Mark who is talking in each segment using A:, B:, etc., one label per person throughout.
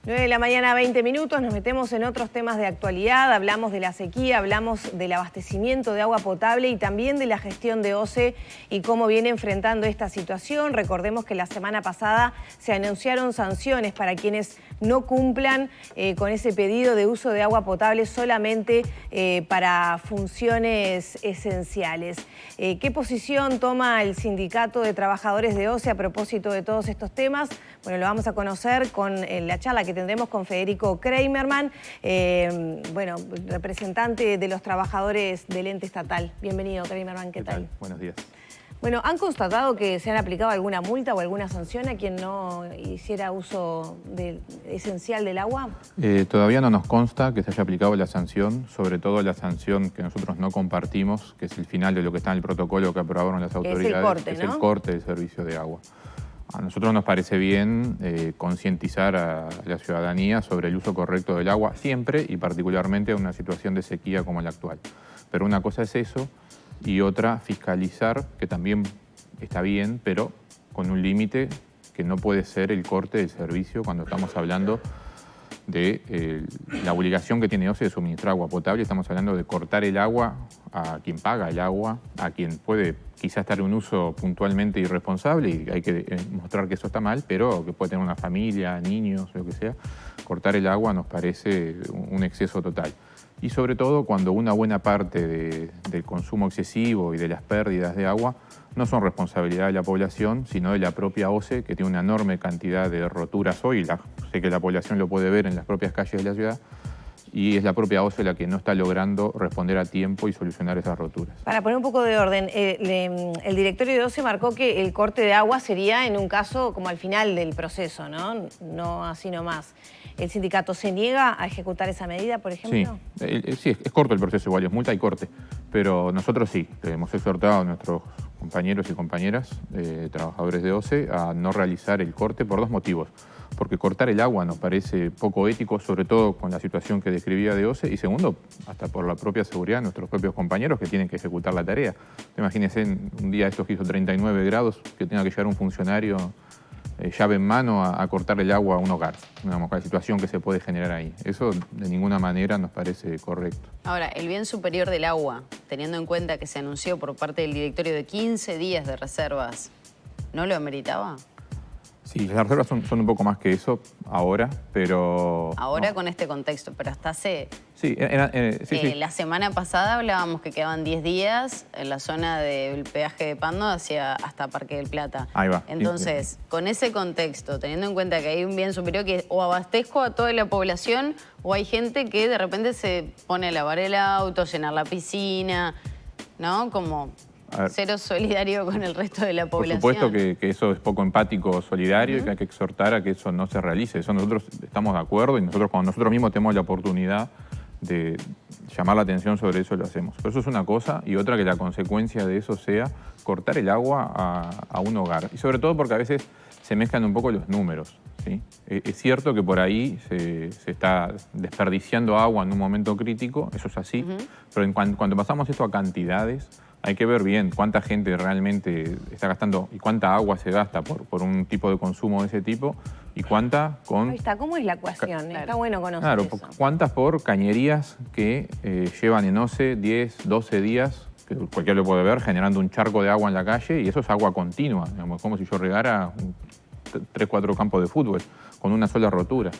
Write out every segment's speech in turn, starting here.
A: 9 de la mañana, 20 minutos, nos metemos en otros temas de actualidad, hablamos de la sequía, hablamos del abastecimiento de agua potable y también de la gestión de OCE y cómo viene enfrentando esta situación. Recordemos que la semana pasada se anunciaron sanciones para quienes no cumplan con ese pedido de uso de agua potable solamente para funciones esenciales. ¿Qué posición toma el Sindicato de Trabajadores de OCE a propósito de todos estos temas? Bueno, lo vamos a conocer con la charla que tendremos con Federico Kramerman, representante de los trabajadores del ente estatal. Bienvenido, Kramerman, ¿qué tal?
B: Buenos días.
A: Bueno, ¿han constatado que se han aplicado alguna multa o alguna sanción a quien no hiciera uso esencial del agua?
B: Todavía no nos consta que se haya aplicado la sanción, sobre todo la sanción que nosotros no compartimos, que es el final de lo que está en el protocolo que aprobaron las autoridades.
A: Es el corte, ¿no?
B: Es el corte del servicio de agua. A nosotros nos parece bien concientizar a la ciudadanía sobre el uso correcto del agua siempre y particularmente en una situación de sequía como la actual. Pero una cosa es eso y otra fiscalizar, que también está bien, pero con un límite que no puede ser el corte del servicio cuando estamos hablando de la obligación que tiene OCE de suministrar agua potable. Estamos hablando de cortar el agua a quien paga el agua, a quien puede quizás estar en un uso puntualmente irresponsable y hay que mostrar que eso está mal, pero que puede tener una familia, niños, lo que sea. Cortar el agua nos parece un exceso total. Y sobre todo cuando una buena parte del consumo excesivo y de las pérdidas de agua no son responsabilidad de la población, sino de la propia OCE, que tiene una enorme cantidad de roturas hoy. Sé que la población lo puede ver en las propias calles de la ciudad, y es la propia OCE la que no está logrando responder a tiempo y solucionar esas roturas.
A: Para poner un poco de orden, el directorio de OCE marcó que el corte de agua sería en un caso como al final del proceso, ¿no? No así nomás. ¿El sindicato se niega a ejecutar esa medida, por ejemplo?
B: Sí, es corto el proceso igual, es multa y corte. Pero nosotros sí, hemos exhortado a nuestros compañeros y compañeras, trabajadores de OCE, a no realizar el corte por dos motivos. Porque cortar el agua nos parece poco ético, sobre todo con la situación que describía de OCE, y segundo, hasta por la propia seguridad de nuestros propios compañeros que tienen que ejecutar la tarea. Imagínense un día estos que hizo 39 grados, que tenga que llegar un funcionario llave en mano a cortar el agua a un hogar, la situación que se puede generar ahí. Eso de ninguna manera nos parece correcto.
C: Ahora, el bien superior del agua, teniendo en cuenta que se anunció por parte del directorio de 15 días de reservas, ¿no lo ameritaba?
B: Sí, las reservas son un poco más que eso ahora, pero...
C: Ahora no. Con este contexto, pero hasta hace...
B: Sí, sí.
C: La semana pasada hablábamos que quedaban 10 días en la zona del peaje de Pando hasta Parque del Plata.
B: Ahí va.
C: Entonces, con ese contexto, teniendo en cuenta que hay un bien superior que o abastezco a toda la población o hay gente que de repente se pone a lavar el auto, llenar la piscina, ¿no? Como... cero solidario con el resto de la población.
B: Por supuesto que eso es poco empático, solidario, y que hay que exhortar a que eso no se realice. Eso nosotros estamos de acuerdo y cuando nosotros mismos tenemos la oportunidad de llamar la atención sobre eso, lo hacemos. Pero eso es una cosa, y otra que la consecuencia de eso sea cortar el agua a un hogar. Y sobre todo porque a veces se mezclan un poco los números, ¿sí? Es cierto que por ahí se está desperdiciando agua en un momento crítico, eso es así, pero cuando pasamos esto a cantidades, hay que ver bien cuánta gente realmente está gastando y cuánta agua se gasta por un tipo de consumo de ese tipo y cuánta con...
A: Ahí está, ¿cómo es la ecuación?
C: Claro.
A: Está bueno conocer
B: claro,
A: eso.
B: Cuántas por cañerías que llevan en OCE 10, 12 días, que cualquiera lo puede ver, generando un charco de agua en la calle, y eso es agua continua, digamos, como si yo regara 3, 4 campos de fútbol con una sola rotura.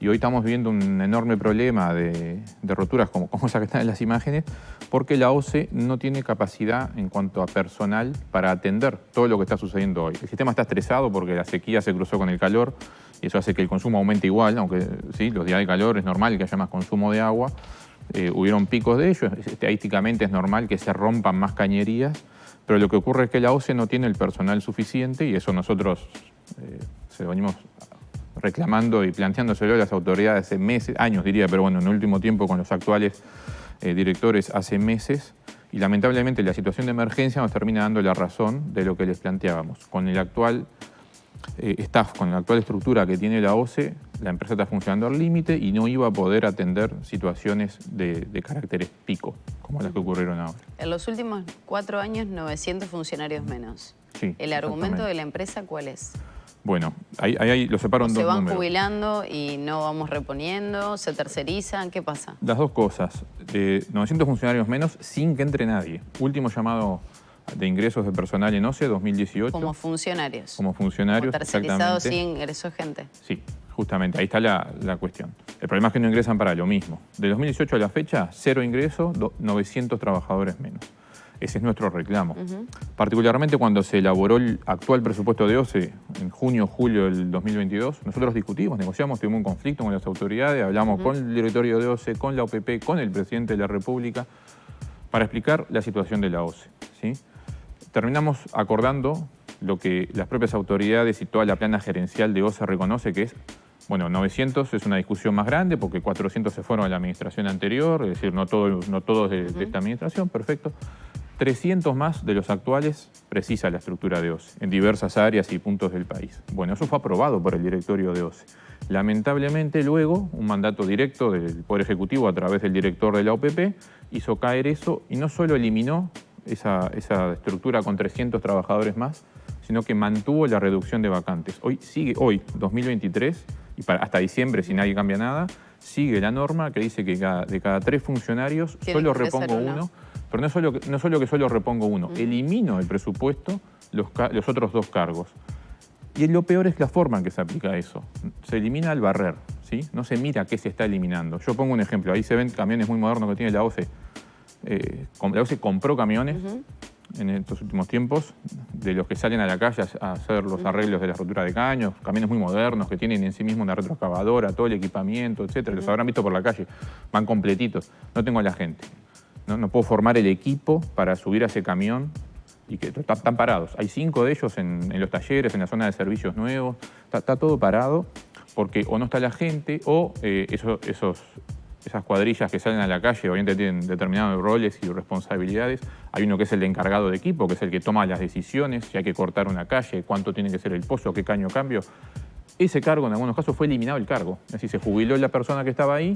B: Y hoy estamos viendo un enorme problema de roturas como esa que está en las imágenes, porque la OCE no tiene capacidad en cuanto a personal para atender todo lo que está sucediendo hoy. El sistema está estresado porque la sequía se cruzó con el calor y eso hace que el consumo aumente igual, aunque sí, los días de calor es normal que haya más consumo de agua. Hubieron picos de ello, estadísticamente es normal que se rompan más cañerías, pero lo que ocurre es que la OCE no tiene el personal suficiente y eso nosotros se lo venimos reclamando y planteándoselo a las autoridades hace meses, años diría, pero bueno, en el último tiempo con los actuales directores hace meses, y lamentablemente la situación de emergencia nos termina dando la razón de lo que les planteábamos. Con el actual staff, con la actual estructura que tiene la OCE, la empresa está funcionando al límite y no iba a poder atender situaciones de caracteres pico, como las que ocurrieron ahora.
C: En los últimos 4 años, 900 funcionarios menos.
B: Sí,
C: ¿El argumento de la empresa cuál es?
B: Bueno, ahí lo separo en dos
C: ¿Se van
B: números.
C: jubilando y no vamos reponiendo? ¿Se tercerizan? ¿Qué pasa?
B: Las dos cosas. 900 funcionarios menos sin que entre nadie. Último llamado de ingresos de personal en OCE 2018.
C: Como funcionarios.
B: Como funcionarios,
C: Como tercerizados
B: exactamente.
C: sin ingreso de gente.
B: Sí, justamente, ahí está la cuestión. El problema es que no ingresan para lo mismo. De 2018 a la fecha, 0 ingresos, 900 trabajadores menos. Ese es nuestro reclamo. Particularmente cuando se elaboró el actual presupuesto de OCE en junio, julio del 2022, nosotros discutimos, negociamos, tuvimos un conflicto con las autoridades, hablamos con el directorio de OCE, con la OPP, con el presidente de la República, para explicar la situación de la OCE, ¿sí? Terminamos acordando lo que las propias autoridades y toda la plana gerencial de OCE reconoce que es, bueno, 900 es una discusión más grande porque 400 se fueron a la administración anterior, es decir, no todos de esta administración, perfecto. 300 más de los actuales precisa la estructura de OCE en diversas áreas y puntos del país. Bueno, eso fue aprobado por el directorio de OCE. Lamentablemente luego un mandato directo del Poder Ejecutivo a través del director de la OPP hizo caer eso y no solo eliminó esa estructura con 300 trabajadores más, sino que mantuvo la reducción de vacantes. Hoy, 2023, y hasta diciembre, si nadie cambia nada, sigue la norma que dice que de cada 3 funcionarios solo repongo uno. Pero no solo que solo repongo uno, elimino del presupuesto los otros 2 cargos. Y lo peor es la forma en que se aplica eso. Se elimina al barrer, ¿sí? No se mira qué se está eliminando. Yo pongo un ejemplo, ahí se ven camiones muy modernos que tiene la OCE. La OCE compró camiones en estos últimos tiempos, de los que salen a la calle a hacer los arreglos de la rotura de caños, camiones muy modernos que tienen en sí mismo una retroexcavadora, todo el equipamiento, etcétera. Los habrán visto por la calle, van completitos. No tengo a la gente. No puedo formar el equipo para subir a ese camión y que están parados. Hay 5 de ellos en los talleres, en la zona de servicios nuevos. Está todo parado porque o no está la gente o esas cuadrillas que salen a la calle obviamente tienen determinados roles y responsabilidades. Hay uno que es el encargado de equipo, que es el que toma las decisiones, si hay que cortar una calle, cuánto tiene que ser el pozo, qué caño cambio. Ese cargo en algunos casos fue eliminado el cargo. Es decir, se jubiló la persona que estaba ahí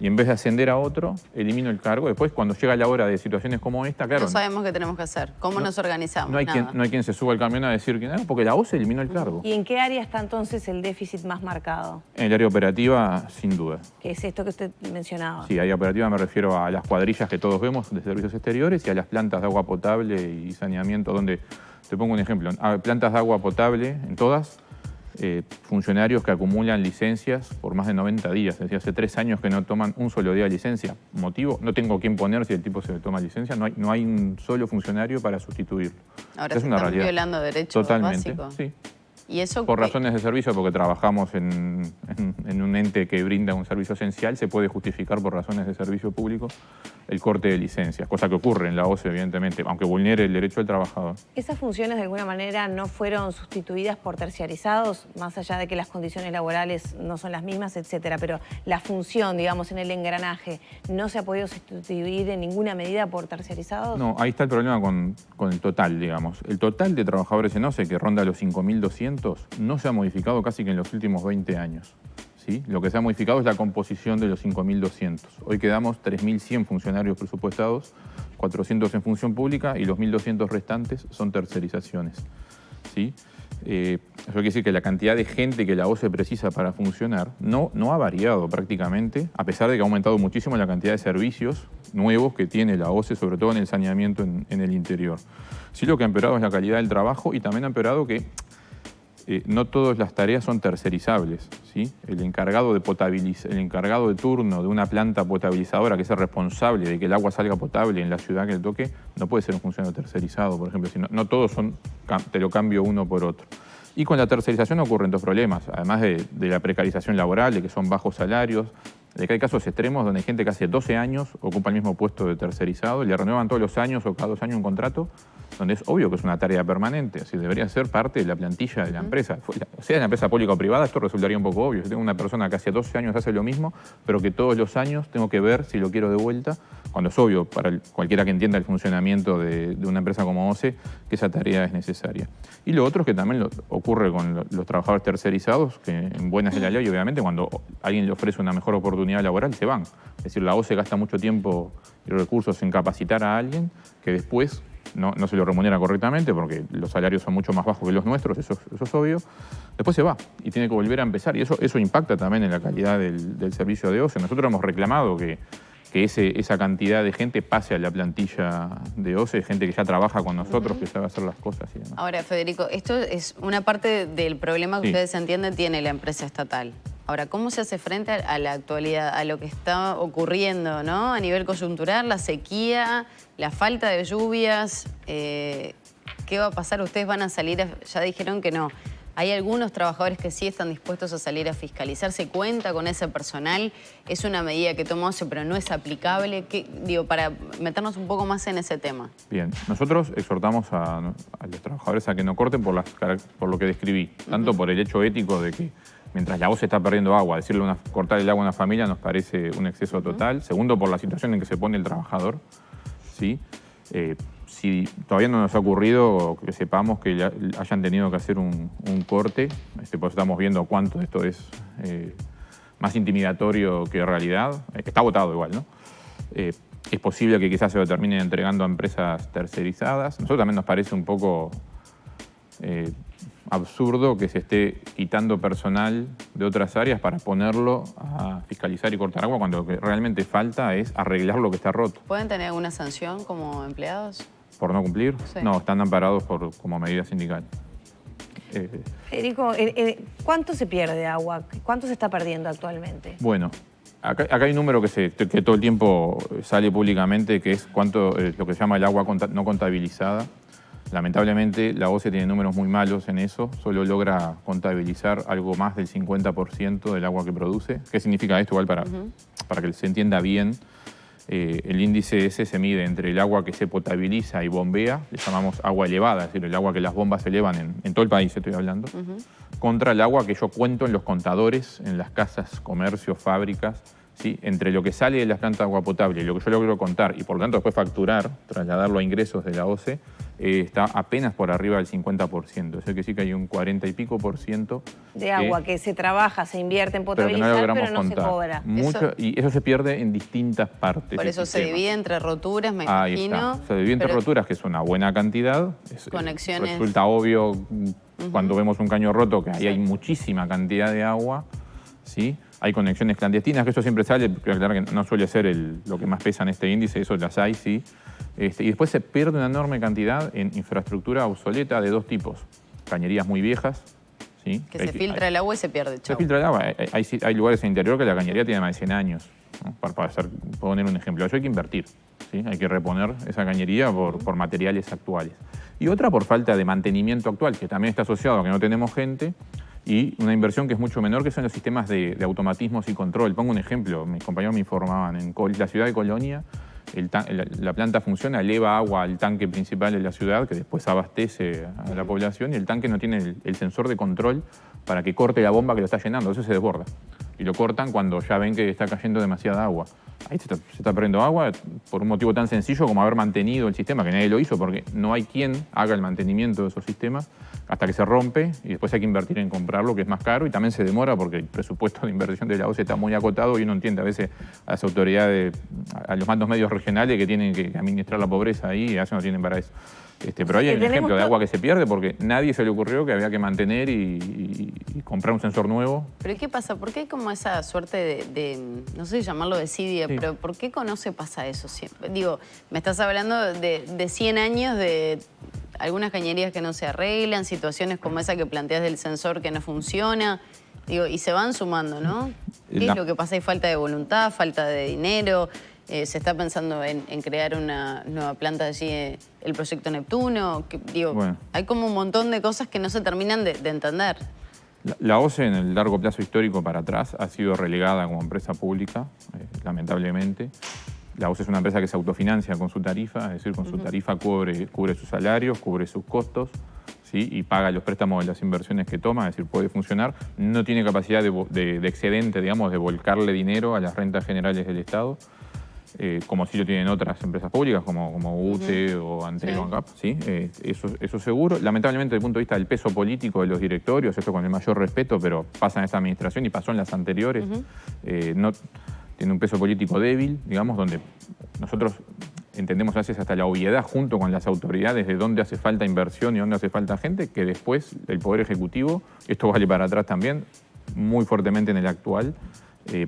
B: y en vez de ascender a otro, elimino el cargo. Después, cuando llega la hora de situaciones como esta, claro...
C: No sabemos qué tenemos que hacer, cómo nos organizamos.
B: No hay quien se suba al camión a decir que no, porque la OCE eliminó el cargo.
A: ¿Y en qué área está entonces el déficit más marcado?
B: En el área operativa, sin duda.
A: ¿Qué es esto que usted mencionaba?
B: Sí, área operativa me refiero a las cuadrillas que todos vemos de servicios exteriores y a las plantas de agua potable y saneamiento, donde, te pongo un ejemplo, plantas de agua potable en todas, funcionarios que acumulan licencias por más de 90 días. Es decir, hace 3 años que no toman un solo día de licencia. ¿Motivo? No tengo quién poner si el tipo se toma licencia. No hay un solo funcionario para sustituirlo.
C: Ahora
B: es una realidad.
C: Violando derechos
B: Totalmente,
C: básicos.
B: sí.
C: ¿Y eso
B: por razones de servicio, porque trabajamos en un ente que brinda un servicio esencial, se puede justificar por razones de servicio público el corte de licencias, cosa que ocurre en la OCE, evidentemente, aunque vulnere el derecho del trabajador.
A: ¿Esas funciones de alguna manera no fueron sustituidas por terciarizados, más allá de que las condiciones laborales no son las mismas, etcétera? Pero la función, digamos, en el engranaje, ¿no se ha podido sustituir en ninguna medida por terciarizados?
B: No, ahí está el problema con el total, digamos. El total de trabajadores en OCE, que ronda los 5.200, no se ha modificado casi que en los últimos 20 años. ¿Sí? Lo que se ha modificado es la composición de los 5.200. Hoy quedamos 3.100 funcionarios presupuestados, 400 en función pública y los 1.200 restantes son tercerizaciones. ¿Sí? Eso quiere decir que la cantidad de gente que la OCE precisa para funcionar no ha variado prácticamente, a pesar de que ha aumentado muchísimo la cantidad de servicios nuevos que tiene la OCE, sobre todo en el saneamiento en el interior. Sí, lo que ha empeorado es la calidad del trabajo y también ha empeorado que no todas las tareas son tercerizables, ¿sí? El encargado de turno de una planta potabilizadora que es el responsable de que el agua salga potable en la ciudad que le toque, no puede ser un funcionario tercerizado, por ejemplo. No todos te lo cambio uno por otro. Y con la tercerización ocurren 2 problemas, además de la precarización laboral, de que son bajos salarios, de que hay casos extremos donde hay gente que hace 12 años ocupa el mismo puesto de tercerizado, le renuevan todos los años o cada 2 años un contrato, donde es obvio que es una tarea permanente, así debería ser parte de la plantilla de la empresa. Sea la empresa pública o privada, esto resultaría un poco obvio. Yo tengo una persona que hace 12 años hace lo mismo, pero que todos los años tengo que ver si lo quiero de vuelta, cuando es obvio para cualquiera que entienda el funcionamiento de una empresa como OCE que esa tarea es necesaria. Y lo otro es que también ocurre con los trabajadores tercerizados, que en buenas de la ley, obviamente, cuando alguien le ofrece una mejor oportunidad laboral, se van. Es decir, la OCE gasta mucho tiempo y recursos en capacitar a alguien que después no se lo remunera correctamente porque los salarios son mucho más bajos que los nuestros, eso es obvio. Después se va y tiene que volver a empezar y eso impacta también en la calidad del servicio de OCE. Nosotros hemos reclamado que esa cantidad de gente pase a la plantilla de OCE, gente que ya trabaja con nosotros, que sabe hacer las cosas y demás.
C: Ahora, Federico, esto es una parte del problema que ustedes entienden tiene la empresa estatal. Ahora, ¿cómo se hace frente a la actualidad, a lo que está ocurriendo, ¿no? A nivel coyuntural, la sequía, la falta de lluvias, ¿qué va a pasar? Ustedes van a salir, ya dijeron que no. Hay algunos trabajadores que sí están dispuestos a salir a fiscalizar. ¿Se cuenta con ese personal? Es una medida que tomó OCE, pero no es aplicable. Para meternos un poco más en ese tema.
B: Bien, nosotros exhortamos a los trabajadores a que no corten por lo que describí. Tanto por el hecho ético de que mientras la OCE está perdiendo agua, cortar el agua a una familia nos parece un exceso total. Segundo, por la situación en que se pone el trabajador, ¿sí? Si todavía no nos ha ocurrido que sepamos que hayan tenido que hacer un corte, pues estamos viendo cuánto esto es más intimidatorio que realidad. Está votado igual, ¿no? Es posible que quizás se lo terminen entregando a empresas tercerizadas. Nosotros también nos parece un poco absurdo que se esté quitando personal de otras áreas para ponerlo a fiscalizar y cortar agua cuando lo que realmente falta es arreglar lo que está roto.
C: ¿Pueden tener alguna sanción como empleados?
B: ¿Por no cumplir?
C: Sí.
B: No, están amparados como medida sindical.
A: Federico, ¿cuánto se pierde de agua? ¿Cuánto se está perdiendo actualmente?
B: Bueno, acá hay un número que todo el tiempo sale públicamente, que es cuánto lo que se llama el agua no contabilizada. Lamentablemente la OCE tiene números muy malos en eso, solo logra contabilizar algo más del 50% del agua que produce. ¿Qué significa esto? Igual para que se entienda bien, el índice ese se mide entre el agua que se potabiliza y bombea, le llamamos agua elevada, es decir, el agua que las bombas elevan en todo el país, estoy hablando, contra el agua que yo cuento en los contadores, en las casas, comercios, fábricas, ¿sí? Entre lo que sale de las plantas de agua potable y lo que yo logro contar y por lo tanto después facturar, trasladarlo a ingresos de la OCE, está apenas por arriba del 50%. Es decir, que sí que hay un 40 y pico %
A: de agua que se trabaja, se invierte en potabilizar, pero no se cobra.
B: Y eso se pierde en distintas partes.
C: Por eso se divide entre roturas, me imagino.
B: Se divide entre roturas, que es una buena cantidad.
C: Conexiones.
B: Resulta obvio cuando vemos un caño roto que ahí hay muchísima cantidad de agua, ¿sí? Hay conexiones clandestinas, que eso siempre sale, pero claro que no suele ser lo que más pesa en este índice, eso las hay, sí. Y después se pierde una enorme cantidad en infraestructura obsoleta de dos tipos. Cañerías muy viejas, ¿sí?
C: Que se filtra el agua y se pierde, chau.
B: Se filtra el agua. Hay lugares en el interior que la cañería tiene más de 100 años, ¿no? Para poner un ejemplo. Eso hay que invertir, ¿sí? Hay que reponer esa cañería por materiales actuales. Y otra por falta de mantenimiento actual, que también está asociado a que no tenemos gente, y una inversión que es mucho menor, que son los sistemas de automatismos y control. Pongo un ejemplo, mis compañeros me informaban, en la ciudad de Colonia, la planta funciona, eleva agua al tanque principal de la ciudad, que después abastece a la población, y el tanque no tiene el sensor de control para que corte la bomba que lo está llenando, eso se desborda. Y lo cortan cuando ya ven que está cayendo demasiada agua. Ahí se está perdiendo agua por un motivo tan sencillo como haber mantenido el sistema, que nadie lo hizo, porque no hay quien haga el mantenimiento de esos sistemas hasta que se rompe y después hay que invertir en comprarlo, que es más caro y también se demora porque el presupuesto de inversión de la OCE está muy acotado y uno entiende a veces a las autoridades, a los mandos medios regionales que tienen que administrar la pobreza ahí y a veces no tienen para eso. Pero hay un ejemplo de agua que se pierde porque nadie se le ocurrió que había que mantener y comprar un sensor nuevo.
C: ¿Pero qué pasa? ¿Por qué hay como esa suerte no sé si llamarlo desidia,
B: sí,
C: pero ¿por qué con OCE pasa eso siempre? Digo, me estás hablando de 100 años de algunas cañerías que no se arreglan, situaciones como esa que planteas del sensor que no funciona, digo, y se van sumando, ¿no? ¿Qué es lo que pasa? ¿Hay falta de voluntad, falta de dinero? ¿Se está pensando en crear una nueva planta allí, el proyecto Neptuno? Bueno, hay como un montón de cosas que no se terminan de entender.
B: La OCE en el largo plazo histórico para atrás ha sido relegada como empresa pública, lamentablemente. La OCE es una empresa que se autofinancia con su tarifa, es decir, con su tarifa cubre sus salarios, cubre sus costos, ¿sí? Y paga los préstamos de las inversiones que toma, es decir, puede funcionar. No tiene capacidad de excedente, digamos, de volcarle dinero a las rentas generales del Estado, como sí lo tienen otras empresas públicas, como UTE o Antel o ANCAP, ¿sí? Eso seguro. Lamentablemente, desde el punto de vista del peso político de los directorios, esto con el mayor respeto, pero pasa en esta administración y pasó en las anteriores, no tiene un peso político débil, digamos, donde nosotros entendemos a veces hasta la obviedad junto con las autoridades de dónde hace falta inversión y dónde hace falta gente, que después el Poder Ejecutivo, esto vale para atrás también, muy fuertemente en el actual,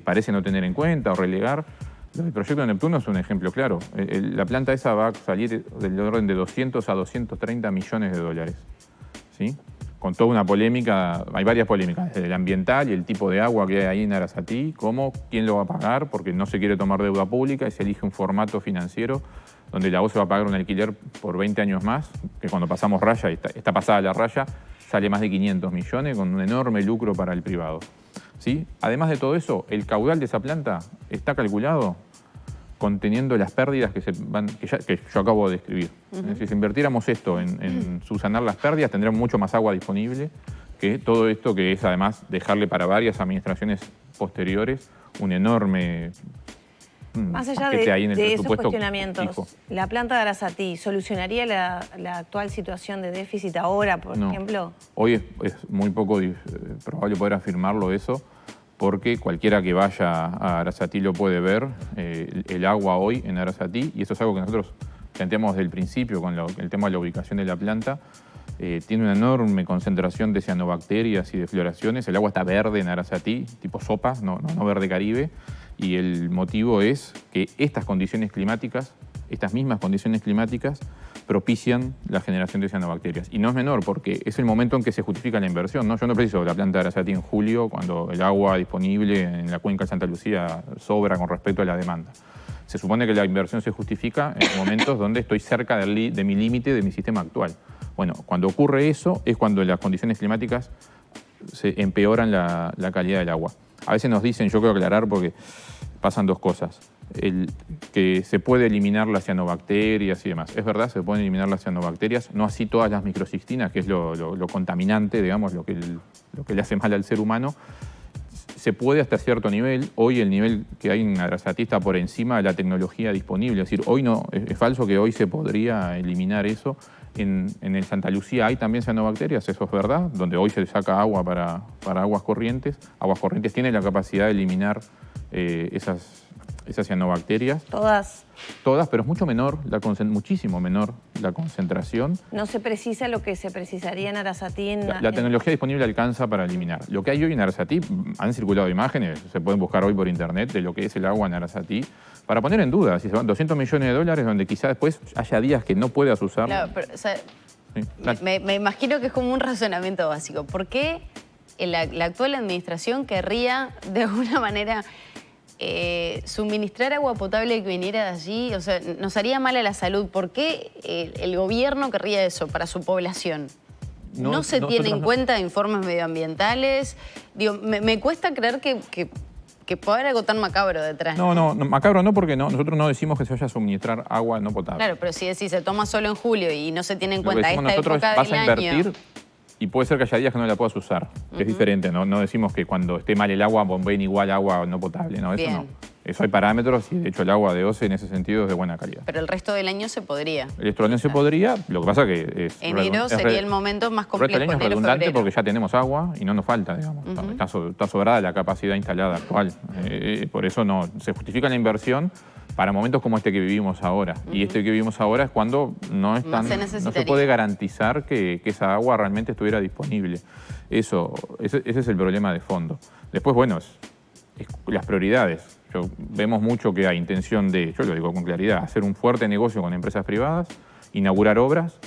B: parece no tener en cuenta o relegar. El proyecto de Neptuno es un ejemplo claro. La planta esa va a salir del orden de 200 a 230 millones de dólares. ¿Sí? Con toda una polémica, hay varias polémicas, desde el ambiental y el tipo de agua que hay ahí en Arasatí, cómo, quién lo va a pagar, porque no se quiere tomar deuda pública y se elige un formato financiero donde la OCE va a pagar un alquiler por 20 años más, que cuando pasamos raya, y está pasada la raya, sale más de 500 millones con un enorme lucro para el privado. ¿Sí? Además de todo eso, el caudal de esa planta está calculado conteniendo las pérdidas que yo acabo de describir. Es decir, si invirtiéramos esto en subsanar las pérdidas, tendríamos mucho más agua disponible que todo esto, que es además dejarle para varias administraciones posteriores un enorme
A: más allá
B: paquete ahí en el
A: de esos
B: presupuesto
A: cuestionamientos,
B: fijo.
A: ¿la planta de Arasatí solucionaría la actual situación de déficit ahora, por ejemplo?
B: Hoy es muy poco probable poder afirmarlo eso, porque cualquiera que vaya a Arasatí lo puede ver, el agua hoy en Arasatí, y eso es algo que nosotros planteamos desde el principio con el tema de la ubicación de la planta, tiene una enorme concentración de cianobacterias y de floraciones. El agua está verde en Arasatí, tipo sopa, no verde Caribe, y el motivo es que estas condiciones climáticas, estas mismas condiciones climáticas, propician la generación de cianobacterias. Y no es menor, porque es el momento en que se justifica la inversión, ¿no? Yo no preciso la planta de Arasatí en julio, cuando el agua disponible en la cuenca de Santa Lucía sobra con respecto a la demanda. Se supone que la inversión se justifica en momentos donde estoy cerca de mi límite de mi sistema actual. Bueno, cuando ocurre eso es cuando las condiciones climáticas se empeoran la calidad del agua. A veces nos dicen, yo quiero aclarar porque pasan dos cosas. Que se puede eliminar las cianobacterias y demás. Es verdad, se pueden eliminar las cianobacterias, no así todas las microcistinas, que es lo contaminante, digamos, lo que le hace mal al ser humano. Se puede hasta cierto nivel. Hoy el nivel que hay en Arasatí está por encima de la tecnología disponible. Es decir, hoy no, es falso que hoy se podría eliminar eso. En el Santa Lucía hay también cianobacterias, eso es verdad, donde hoy se le saca agua para aguas corrientes. Aguas corrientes tiene la capacidad de eliminar esas cianobacterias.
A: ¿Todas?
B: Todas, pero es mucho menor, muchísimo menor la concentración.
A: No se precisa lo que se precisaría en Arasatí.
B: La tecnología disponible alcanza para eliminar. Lo que hay hoy en Arasatí, han circulado imágenes, se pueden buscar hoy por internet, de lo que es el agua en Arasatí, para poner en duda si se van 200 millones de dólares, donde quizá después haya días que no puedas usarlo.
C: Claro, pero, o sea,
B: Sí.
C: me imagino que es como un razonamiento básico. ¿Por qué la actual administración querría, de alguna manera, suministrar agua potable que viniera de allí? O sea, nos haría mal a la salud. ¿Por qué el gobierno querría eso para su población? ¿No se tiene en cuenta informes medioambientales? Digo, me cuesta creer que pueda haber algo tan macabro detrás.
B: No, macabro no, porque nosotros no decimos que se vaya a suministrar agua no potable.
C: Claro, pero si se toma solo en julio y no se tiene en
B: Lo que
C: cuenta
B: decimos
C: esta
B: nosotros
C: época
B: es, vas
C: del
B: a invertir
C: año.
B: y puede ser que haya días que no la puedas usar, que es diferente, no decimos que cuando esté mal el agua bombeen igual agua no potable, no, eso
C: Bien.
B: no. Eso hay parámetros y de hecho el agua de OCE en ese sentido es de buena calidad.
C: Pero el resto del año se podría.
B: El resto del año se podría, lo que pasa que es...
C: Enero sería el momento más
B: el resto
C: complejo.
B: del año es
C: enero,
B: redundante
C: febrero.
B: porque ya tenemos agua y no nos falta, digamos. Está sobrada la capacidad instalada actual. Por eso no se justifica la inversión para momentos como este que vivimos ahora. Y este que vivimos ahora es cuando no se puede garantizar que esa agua realmente estuviera disponible. Ese es el problema de fondo. Después, bueno, es las prioridades. Vemos mucho que hay intención de, yo lo digo con claridad, hacer un fuerte negocio con empresas privadas, inaugurar obras,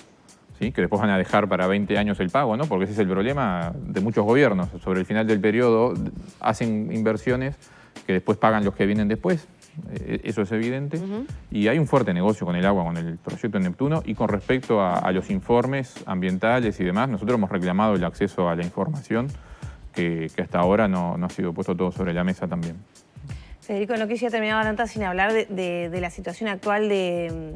B: ¿sí? Que después van a dejar para 20 años el pago, ¿no? Porque ese es el problema de muchos gobiernos. Sobre el final del periodo hacen inversiones que después pagan los que vienen después. Eso es evidente. Y hay un fuerte negocio con el agua, con el proyecto de Neptuno. Y con respecto a los informes ambientales y demás, nosotros hemos reclamado el acceso a la información que hasta ahora no ha sido puesto todo sobre la mesa también.
A: Federico, no quisiera terminar la nota sin hablar de la situación actual de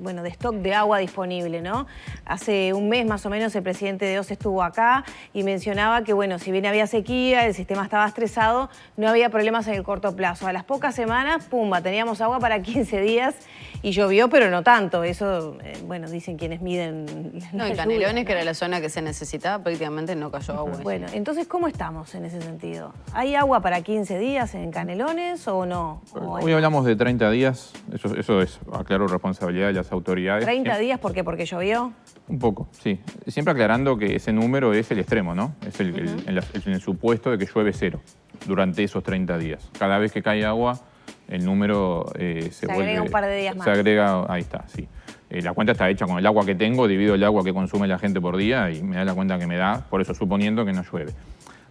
A: bueno, de stock de agua disponible, ¿no? Hace un mes más o menos el presidente de OCE estuvo acá y mencionaba que, bueno, si bien había sequía, el sistema estaba estresado, no había problemas en el corto plazo. A las pocas semanas, pumba, teníamos agua para 15 días y llovió, pero no tanto. Eso, bueno, dicen quienes miden
C: No, en Canelones, que era la zona que se necesitaba, prácticamente no cayó agua.
A: Bueno, entonces, ¿cómo estamos en ese sentido? ¿Hay agua para 15 días en Canelones o no?
B: Hoy hablamos de 30 días, eso es, aclaro, responsabilidad de las autoridades.
A: ¿30 días por qué? ¿Porque llovió?
B: Un poco, sí. Siempre aclarando que ese número es el extremo, ¿no? Es en el supuesto de que llueve 0 durante esos 30 días. Cada vez que cae agua, el número se vuelve...
A: agrega un par de días más.
B: Se agrega, ahí está, sí. La cuenta está hecha con el agua que tengo, divido el agua que consume la gente por día y me da la cuenta que me da, por eso suponiendo que no llueve.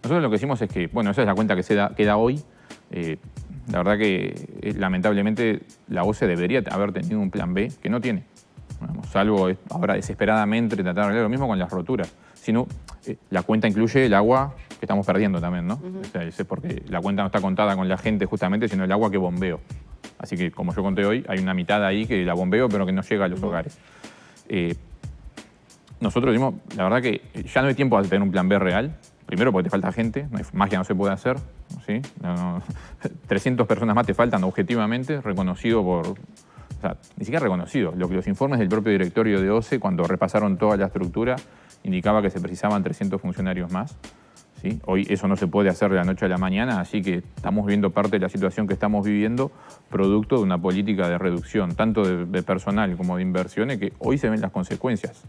B: Nosotros lo que decimos es que, bueno, esa es la cuenta que queda hoy. La verdad que lamentablemente la OCE debería haber tenido un plan B que no tiene. Vamos, salvo ahora desesperadamente tratar de arreglar lo mismo con las roturas. Sino, la cuenta incluye el agua que estamos perdiendo también, ¿no? O sea, es porque la cuenta no está contada con la gente justamente, sino el agua que bombeo. Así que, como yo conté hoy, hay una mitad ahí que la bombeo, pero que no llega a los hogares. Nosotros decimos, la verdad que ya no hay tiempo de tener un plan B real. Primero porque te falta gente, magia no se puede hacer, ¿sí? 300 personas más te faltan objetivamente, reconocido por... O sea, ni siquiera reconocido. Lo que los informes del propio directorio de OCE, cuando repasaron toda la estructura, indicaba que se precisaban 300 funcionarios más. ¿Sí? Hoy eso no se puede hacer de la noche a la mañana, así que estamos viendo parte de la situación que estamos viviendo producto de una política de reducción, tanto de personal como de inversiones, que hoy se ven las consecuencias.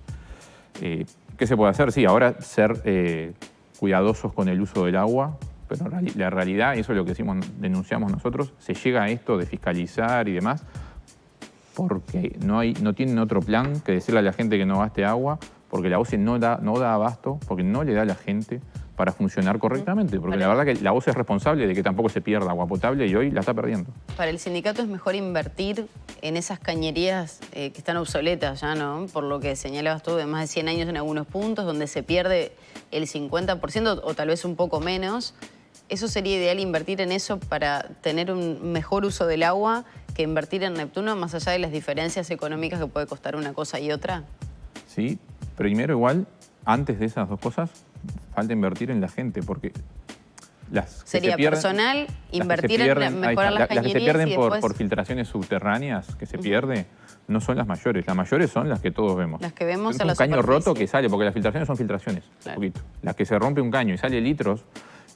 B: ¿Qué se puede hacer? Sí, ahora ser cuidadosos con el uso del agua, pero la realidad, y eso es lo que denunciamos nosotros, se llega a esto de fiscalizar y demás, porque no tienen otro plan que decirle a la gente que no gaste agua, porque la OCE no da abasto, porque no le da a la gente para funcionar correctamente, porque la verdad que la OCE es responsable de que tampoco se pierda agua potable y hoy la está perdiendo.
C: Para el sindicato es mejor invertir en esas cañerías que están obsoletas ya, ¿no? Por lo que señalabas tú, de más de 100 años en algunos puntos, donde se pierde el 50% o tal vez un poco menos. ¿Eso sería ideal invertir en eso para tener un mejor uso del agua que invertir en Neptuno, más allá de las diferencias económicas que puede costar una cosa y otra?
B: Sí, primero igual, antes de esas dos cosas, falta invertir en la gente, porque
C: sería personal, invertir en mejorar las cañerías.
B: Las que se pierden
C: y después...
B: por filtraciones subterráneas que se pierde, no son las mayores. Las mayores son las que todos vemos.
C: Las que vemos
B: es
C: en la
B: un caño
C: superficie.
B: roto que sale, porque las filtraciones son filtraciones,
C: claro.
B: Un poquito. Las que se rompe un caño y sale litros,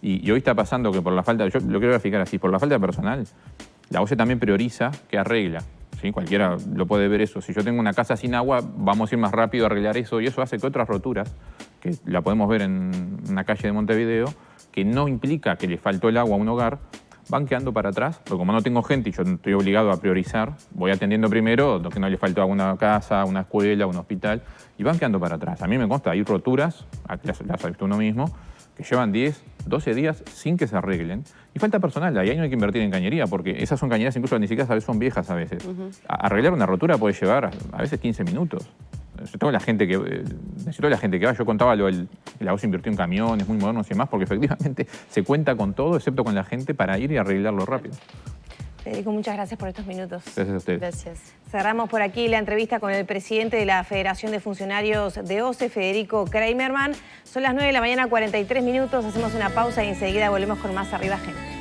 B: y hoy está pasando que por la falta, yo lo quiero graficar así, por la falta de personal, la OCE también prioriza que arregla. ¿Sí? Cualquiera lo puede ver eso. Si yo tengo una casa sin agua, vamos a ir más rápido a arreglar eso, y eso hace que otras roturas, que la podemos ver en una calle de Montevideo, que no implica que le faltó el agua a un hogar, van quedando para atrás, porque como no tengo gente y yo estoy obligado a priorizar, voy atendiendo primero lo que no le faltó a una casa, una escuela, un hospital, y van quedando para atrás. A mí me consta, hay roturas, las ha visto uno mismo, que llevan 10, 12 días sin que se arreglen, y falta personal, ahí no hay que invertir en cañería, porque esas son cañerías incluso ni siquiera son viejas a veces. Arreglar una rotura puede llevar a veces 15 minutos. Necesito la gente que va. Yo contaba la OCE invirtió en camiones muy modernos y demás, porque efectivamente se cuenta con todo, excepto con la gente, para ir y arreglarlo rápido.
A: Federico, muchas gracias por estos minutos.
B: Gracias a ustedes.
C: Gracias.
A: Cerramos por aquí la entrevista con el presidente de la Federación de Funcionarios de OCE, Federico Kramerman. Son las 9 de la mañana, 43 minutos. Hacemos una pausa y enseguida volvemos con más Arriba Gente.